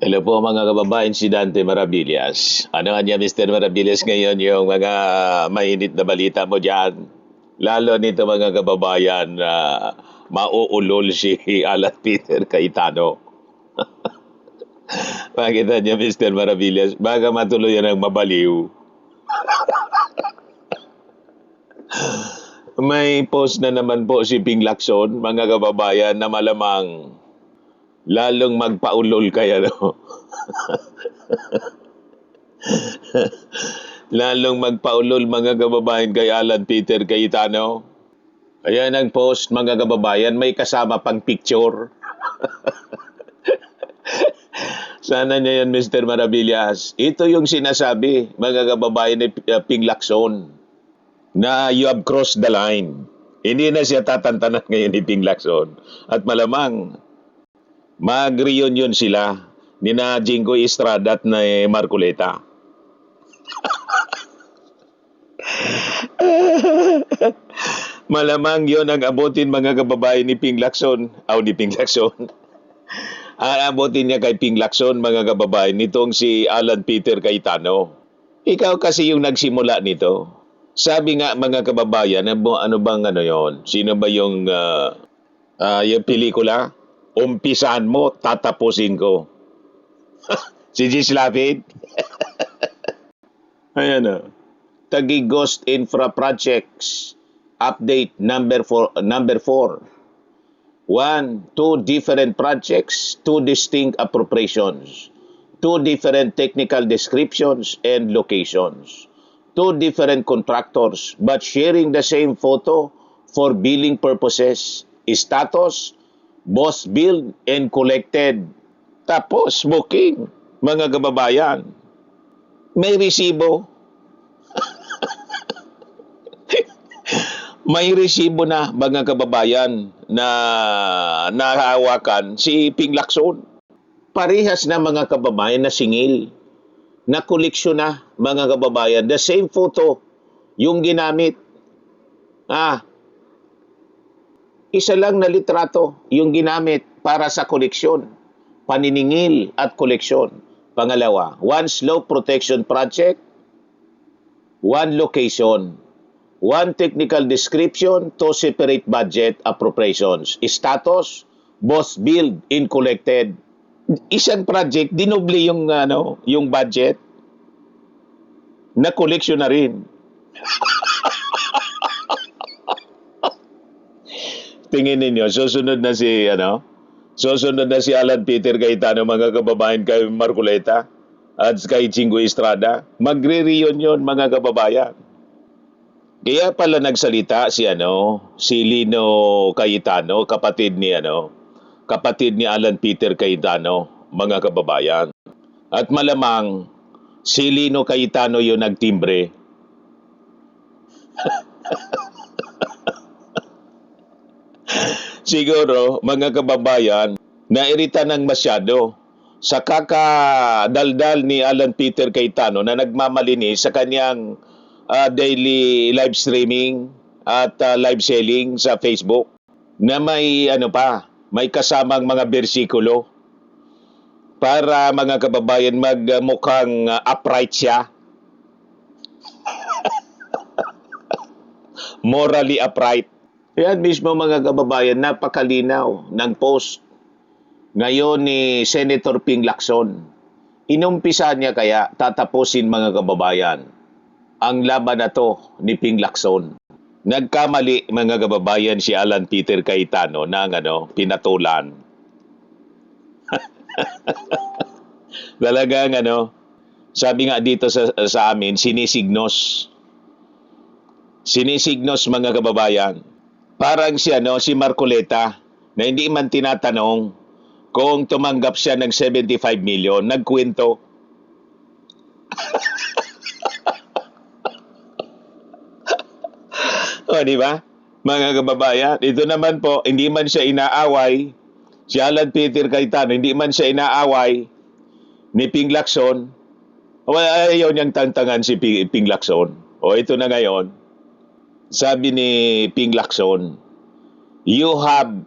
Hello po mga kababayan, si Dante Maravillas. Ano nga niya, Mr. Maravillas, ngayon yung mga mainit na balita mo dyan? Lalo nito mga kababayan na mauulol si Alan Peter Cayetano. Makita niya, Mr. Maravillas, baka matuloy yan ang mabaliw. May post na naman po si Ping Lacson, mga kababayan, na malamang lalong magpaulol kaya no. Lalong magpaulol mga kababayan kay Alan Peter Cayetano. Ayan ang post mga kababayan, may kasama pang picture. Sana niya yan, Mr. Maravillas. Ito yung sinasabi, mga kababayan ni Ping Lacson, na you have crossed the line. Hindi na siya tatantanan ngayon ni Ping Lacson. At malamang, mag-reunion sila ni na Jingo Estrada at na Marcoleta. Malamang yon ang abutin mga kababayan ni Ping Lacson. Ni Ping Lacson. Abutin niya kay Ping Lacson, mga kababayan, nitong si Alan Peter Cayetano. Ikaw kasi yung nagsimula nito. Sabi nga mga kababayan, ano bang ano yon? Sino ba yung pelikula? Umpisahan mo, tatapusin ko. Si Gis Lapid? Ayan o. Taguig Ghost Infra Projects update number 4. Two different projects, two distinct appropriations, two different technical descriptions and locations, two different contractors but sharing the same photo for billing purposes, status, boss billed and collected. Tapos booking, mga kababayan. May resibo. May resibo na mga kababayan na nahawakan si Ping Lacson. Parehas na mga kababayan na singil. Na koleksyon na mga kababayan. The same photo yung ginamit. Isa lang na litrato yung ginamit para sa koleksyon. Paniningil at koleksyon. Pangalawa, one slope protection project, one location. One technical description, two separate budget appropriations. Status, boss billed in collected. Isang project, dinoble yung budget. Na collection na rin. Tingin ninyo, susunod na si Alan Peter Cayetano, mga kababayan, kay Marcoleta at kay Jingo Estrada. Magre-reunion mga kababayan. Kaya pala nagsalita si Lino Cayetano, kapatid ni Alan Peter Cayetano, mga kababayan. At malamang si Lino Cayetano yung nagtimbre. Siguro, mga kababayan, nairita ng masyado sa kakadaldal ni Alan Peter Cayetano na nagmamalinis sa kanyang daily live streaming at live selling sa Facebook na may may kasamang mga bersikulo para mga kababayan magmukhang upright siya. Morally upright. Yan mismo mga kababayan, napakalinaw ng post ngayon ni Senator Ping Lacson. Inumpisa niya kaya tatapusin mga kababayan ang laban na to ni Ping Lacson. Nagkamali mga kababayan si Alan Peter Cayetano ng pinatulan. Talagang sabi nga dito sa amin, sinisignos. Sinisignos mga kababayan. Parang si Marcoleta na hindi man tinatanong kung tumanggap siya ng 75 million, nagkwento. Di ba? Mga kababayan, ito naman po, hindi man siya inaaway, si Alan Peter Cayetano, hindi man siya inaaway ni Ping Lacson. Ayaw niyang tantangan si Ping Lacson. Ito na ngayon. Sabi ni Ping Lacson, you have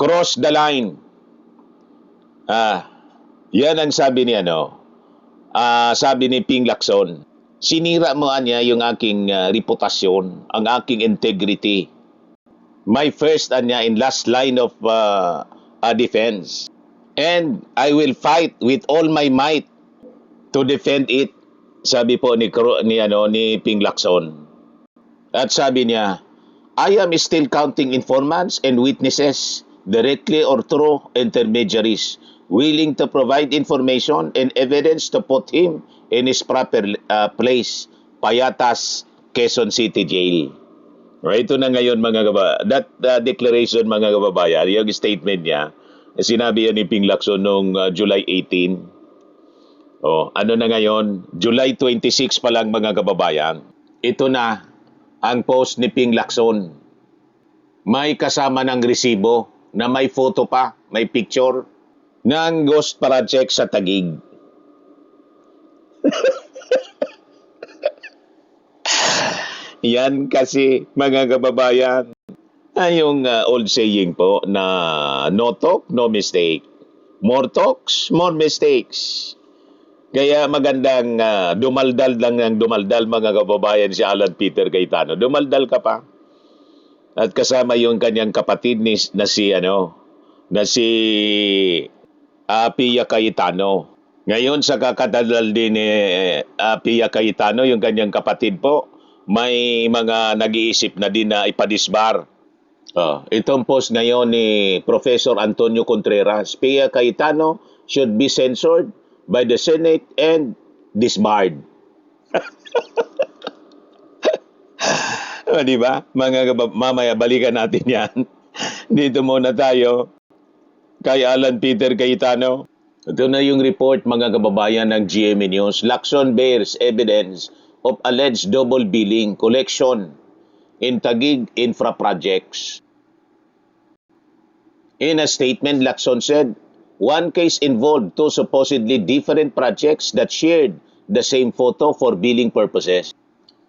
crossed the line. Ah, yan ang sabi ni sabi ni Ping Lacson. Sinira mo niya yung aking reputasyon, ang aking integrity. My first and last line of defense. And I will fight with all my might to defend it. Sabi po ni Ping Lacson. At sabi niya, I am still counting informants and witnesses, directly or through intermediaries, willing to provide information and evidence to put him in his proper place, Payatas, Quezon City Jail. Right, ito na ngayon that declaration mga kababayan, yung statement niya, sinabi yan ni Ping Lacson noong July 18. Ano na ngayon? July 26 pa lang mga kababayan. Ito na ang post ni Ping Lacson. May kasama ng resibo na may photo pa, may picture ng ghost project sa Taguig. Yan kasi mga kababayan, yung old saying po na no talk, no mistake. More talks, more mistakes. Kaya magandang dumaldal lang ng dumaldal mga kababayan si Alan Peter Cayetano. Dumaldal ka pa. At kasama yung kanyang kapatid na si Pia Cayetano. Ngayon sa kakadaldal din ni Pia Cayetano, yung kanyang kapatid po, may mga nag-iisip na din na ipadisbar. Itong post ngayon ni Professor Antonio Contreras, Pia Cayetano should be censored by the Senate and disbarred. Di ba? Mamaya balikan natin yan. Dito muna tayo kay Alan Peter Cayetano. Ito na yung report mga kababayan ng GMA News. Lacson bears evidence of alleged double billing collection in Taguig infra projects. In a statement, Lacson said, one case involved two supposedly different projects that shared the same photo for billing purposes.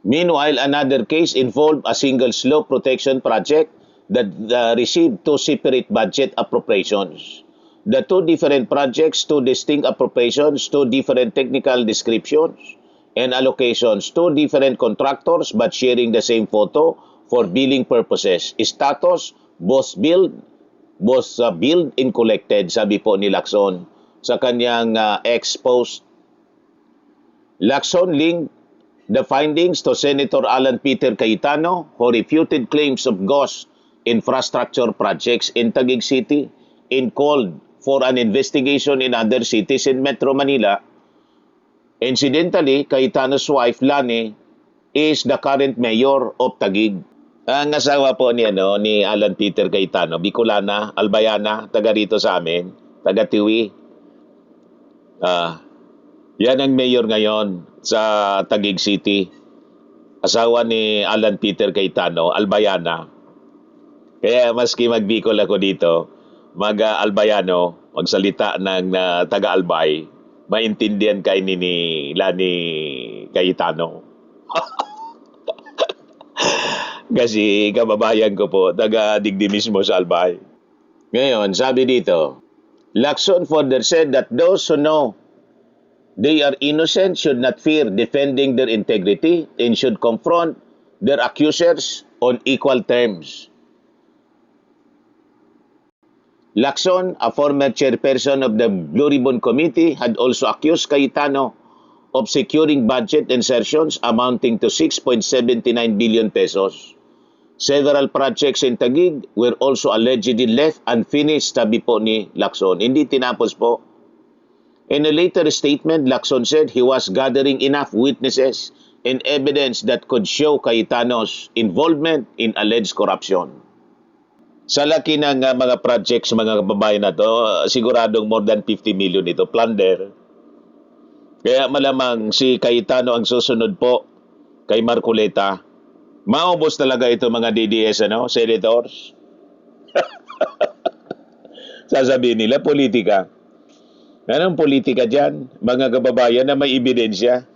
Meanwhile, another case involved a single slope protection project that received two separate budget appropriations. The two different projects, two distinct appropriations, two different technical descriptions and allocations, two different contractors but sharing the same photo for billing purposes. Status, both billed and collected, sabi po ni Lacson sa kanyang ex-post. Lacson linked the findings to Senator Alan Peter Cayetano, who refuted claims of ghost infrastructure projects in Taguig City and called for an investigation in other cities in Metro Manila. Incidentally, Cayetano's wife, Lani, is the current mayor of Taguig. Ang asawa po ni Alan Peter Cayetano, Bicolana, Albayana, taga rito sa amin, taga Tiwi. Yan ang mayor ngayon sa Taguig City. Asawa ni Alan Peter Cayetano, Albayana. Kaya maski mag-Bicol ako dito, mag-Albayano, magsalita ng taga-Albay, maintindihan kay ni Lani Cayetano. Kasi kababayan ko po, taga-digdi mismo sa Albay. Ngayon, sabi dito, Lacson further said that those who know they are innocent should not fear defending their integrity and should confront their accusers on equal terms. Lacson, a former chairperson of the Blue Ribbon Committee, had also accused Cayetano of securing budget insertions amounting to 6.79 billion pesos. Several projects in Taguig were also allegedly left unfinished, sabi po ni Lacson. Hindi tinapos po. In a later statement, Lacson said he was gathering enough witnesses and evidence that could show Cayetano's involvement in alleged corruption. Sa laki ng mga projects, mga kababayan na to, siguradong more than 50 million ito, plunder. Kaya malamang si Cayetano ang susunod po kay Marcoleta. Maubos talaga ito mga DDS, senators. Sasabihin nila, politika. Anong politika dyan? Mga kababayan na may ebidensya.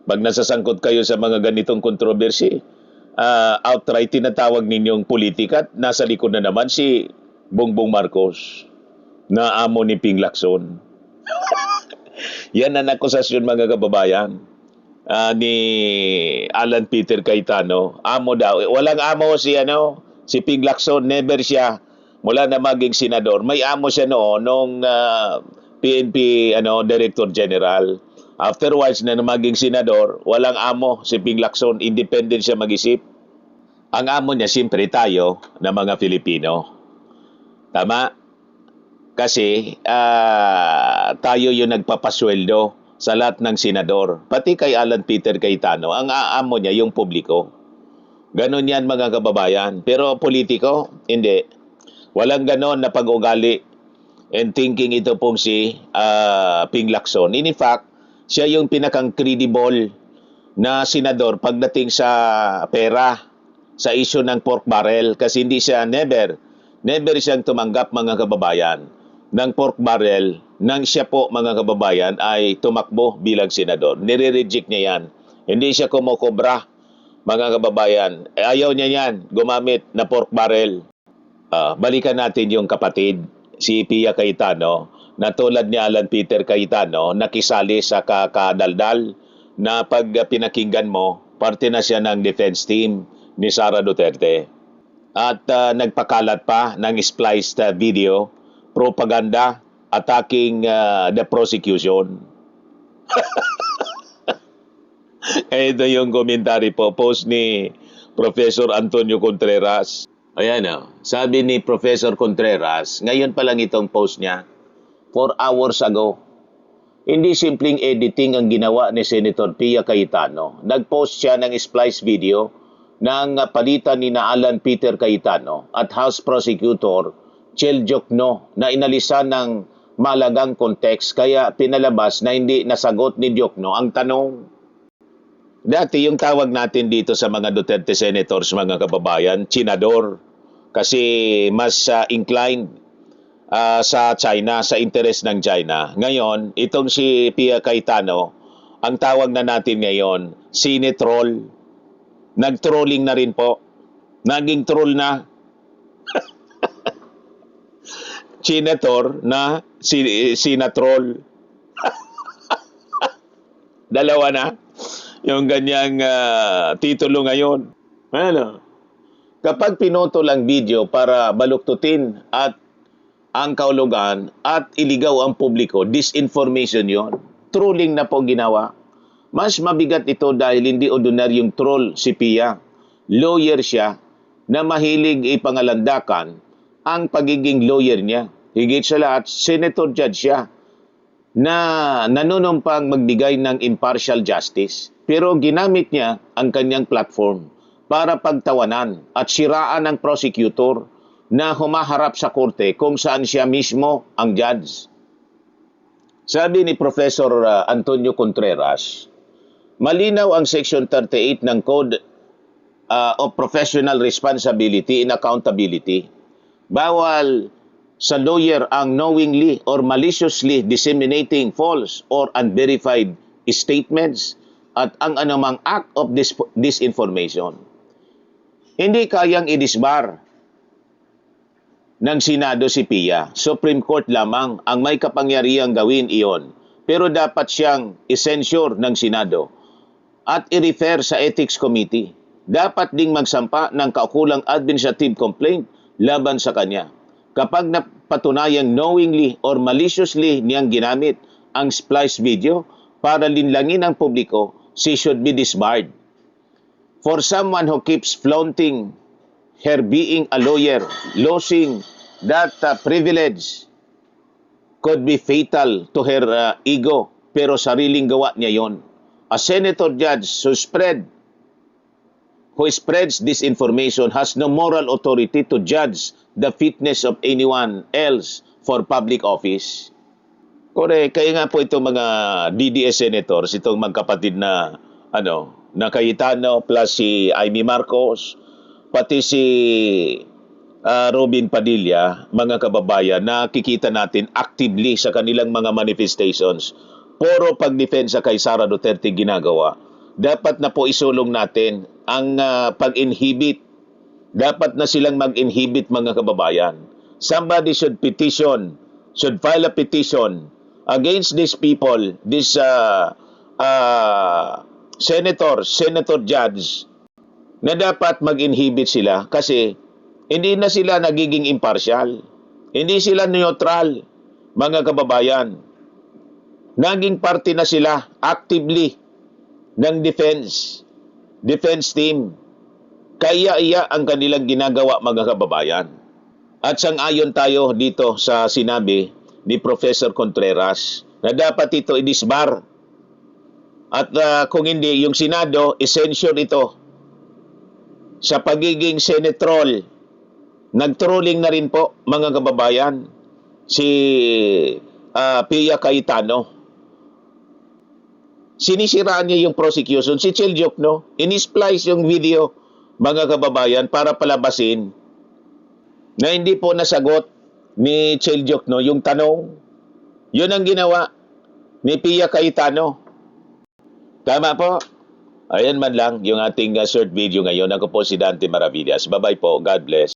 Pag nasasangkot kayo sa mga ganitong kontrobersy, outright tinatawag ninyong politika at nasa likod na naman si Bongbong Marcos. na amo ni Ping Lacson. Yan ang akusasyon, mga kababayan, ni Alan Peter Cayetano. Amo daw. Walang amo si Ping Lacson, never siya mula na maging senador. May amo siya noon nung PNP Director General. Afterwards na maging senador, walang amo si Ping Lacson, independent siya mag-isip. Ang amo niya siyempre tayo na mga Filipino. Tama? Kasi tayo yung nagpapasweldo sa lahat ng senador. Pati kay Alan Peter Cayetano, ang aamo niya yung publiko. Ganon yan, mga kababayan. Pero politiko, hindi. Walang ganon na pag-ugali and thinking ito pong si Ping Lacson. In fact, siya yung pinakang credible na senador pagdating sa pera, sa issue ng pork barrel, kasi hindi siya never siyang tumanggap, mga kababayan, ng pork barrel nang siya po, mga kababayan, ay tumakbo bilang senador. Nire-reject niya yan. Hindi siya kumokobra, mga kababayan. Ayaw niya yan, gumamit na pork barrel. Balikan natin yung kapatid, si Pia Cayetano, na tulad ni Alan Peter Cayetano, nakisali sa kakadaldal na pag pinakinggan mo, parte na siya ng defense team ni Sara Duterte. At nagpakalat pa ng spliced video, propaganda, attacking the prosecution. Ito yung commentary po, post ni Professor Antonio Contreras. Ayan sabi ni Professor Contreras, ngayon pa lang itong post niya, 4 hours ago. Hindi simpleng editing ang ginawa ni Senator Pia Cayetano. Nag-post siya ng splice video ng palitan ni Alan Peter Cayetano at House Prosecutor Chel Diokno na inalisan ng malagang context, kaya pinalabas na hindi nasagot ni Diokno ang tanong. Dati yung tawag natin dito sa mga Duterte senators, mga kababayan, Chinador, kasi mas inclined sa China, sa interest ng China. Ngayon, itong si Pia Cayetano, ang tawag na natin ngayon, Sine-troll. Nag-trolling na rin po. Naging troll na. Senator na Sinatroll. Dalawa na yung ganyang titulo ngayon. Ano? Kapag pinutol ang video para baluktutin at ang kaulugan at iligaw ang publiko, disinformation yon. Trolling na po ginawa. Mas mabigat ito dahil hindi ordinaryong troll si Pia. Lawyer siya na mahilig ipangalandakan ang pagiging lawyer niya. Higit sa lahat, senator judge siya na nanunumpang magbigay ng impartial justice. Pero ginamit niya ang kanyang platform para pagtawanan at siraan ng prosecutor na humaharap sa korte kung saan siya mismo ang judge. Sabi ni Professor Antonio Contreras, malinaw ang Section 38 ng Code of Professional Responsibility and Accountability. Bawal sa lawyer ang knowingly or maliciously disseminating false or unverified statements at ang anumang act of disinformation. Hindi kayang idisbar ng Senado si Pia. Supreme Court lamang ang may kapangyarihang gawin iyon. Pero dapat siyang isensure ng Senado at i-refer sa Ethics Committee. Dapat ding magsampa ng kaukulang administrative complaint laban sa kanya. Kapag napatunayang knowingly or maliciously niyang ginamit ang splice video para linlangin ang publiko, she should be disbarred. For someone who keeps flaunting her being a lawyer, losing that privilege could be fatal to her ego, pero sariling gawa niya yon. A senator judge who spreads disinformation has no moral authority to judge the fitness of anyone else for public office. Correct. Kaya nga po itong mga DDS senators, itong magkapatid na na Cayetano plus si Amy Marcos, pati si Robin Padilla, mga kababayan, nakikita natin actively sa kanilang mga manifestations. Puro pagdepensa kay Sara Duterte ginagawa. Dapat na po isulong natin ang pag-inhibit. Dapat na silang mag-inhibit, mga kababayan. Somebody should petition should file a petition against these people, these senator judge, na dapat mag-inhibit sila kasi hindi na sila nagiging impartial. Hindi sila neutral, mga kababayan. Naging parte na sila actively ng defense team. Kaya iya ang kanilang ginagawa, mga kababayan. At sang-ayon tayo dito sa sinabi ni Professor Contreras na dapat ito i-disbar. At kung hindi, yung Senado, essential ito sa pagiging senetrol. Nag-trolling na rin po, mga kababayan, si Pia Cayetano. Sinisiraan niya yung prosecution. Si Chel Diokno, in-splice yung video, mga kababayan, para palabasin na hindi po nasagot ni Chel Diokno yung tanong. Yun ang ginawa ni Pia Cayetano. Tama po? Ayan man lang yung ating short video ngayon. Ako po si Dante Maravillas. Bye-bye po. God bless.